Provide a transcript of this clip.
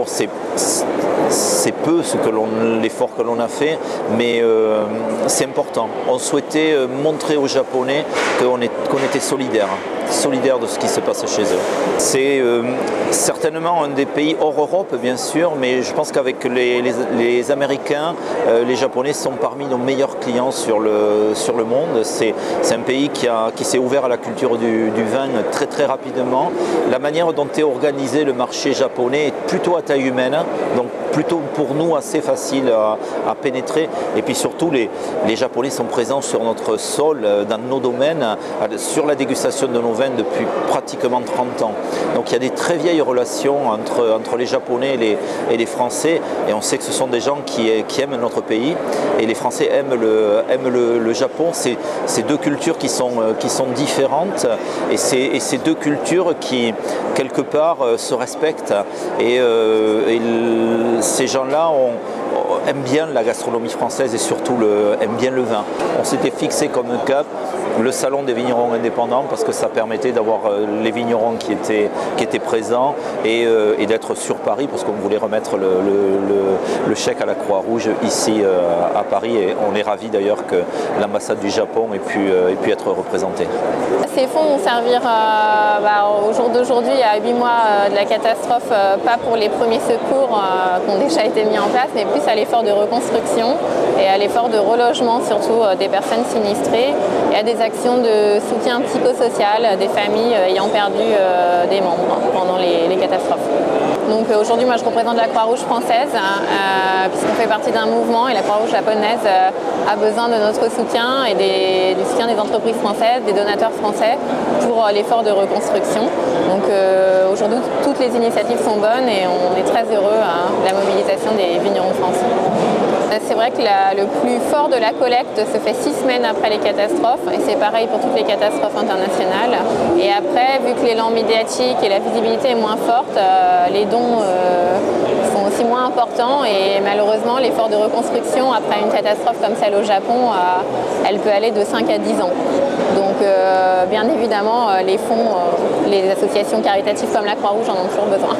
Bon, c'est peu l'effort que l'on a fait, mais c'est important. On souhaitait montrer aux Japonais qu'on était solidaires de ce qui se passe chez eux. C'est certainement un des pays hors Europe, bien sûr, mais je pense qu'avec les Américains, les Japonais sont parmi nos meilleurs clients sur le monde. C'est un pays qui s'est ouvert à la culture du vin très très rapidement. La manière dont est organisé le marché japonais est plutôt à taille humaine, donc plutôt pour nous assez facile à pénétrer. Et puis surtout, les Japonais sont présents sur notre sol, dans nos domaines, sur la dégustation de nos vins depuis pratiquement 30 ans. Donc il y a des très vieilles relations entre les Japonais et les Français, et on sait que ce sont des gens qui aiment notre pays, et les Français aiment le Japon. C'est deux cultures qui sont différentes, et c'est deux cultures qui, quelque part, se respectent. Et ces gens-là aiment bien la gastronomie française et surtout aiment bien le vin. On s'était fixé comme cap le salon des vignerons indépendants parce que ça permettait d'avoir les vignerons qui étaient présents et d'être sur Paris parce qu'on voulait remettre le chèque à la Croix-Rouge ici à Paris, et on est ravis d'ailleurs que l'ambassade du Japon ait pu être représentée. Ces fonds vont servir au jour d'aujourd'hui, à 8 mois de la catastrophe, pas pour les premiers secours qui ont déjà été mis en place, mais plus à l'effort de reconstruction et à l'effort de relogement surtout des personnes sinistrées, et à des actions de soutien psychosocial des familles ayant perdu des membres pendant les catastrophes. Donc aujourd'hui, moi je représente la Croix-Rouge française, puisqu'on fait partie d'un mouvement, et la Croix-Rouge japonaise a besoin de notre soutien et du soutien des entreprises françaises, des donateurs français pour l'effort de reconstruction. Donc aujourd'hui, toutes les initiatives sont bonnes et on est très heureux de la mobilisation des vignerons de France. C'est vrai que le plus fort de la collecte se fait 6 semaines après les catastrophes, et c'est pareil pour toutes les catastrophes internationales. Et après, vu que l'élan médiatique et la visibilité est moins forte, les dons sont aussi moins importants, et malheureusement l'effort de reconstruction après une catastrophe comme celle au Japon, elle peut aller de 5 à 10 ans. Donc bien évidemment les fonds, les associations caritatives comme la Croix-Rouge en ont toujours besoin.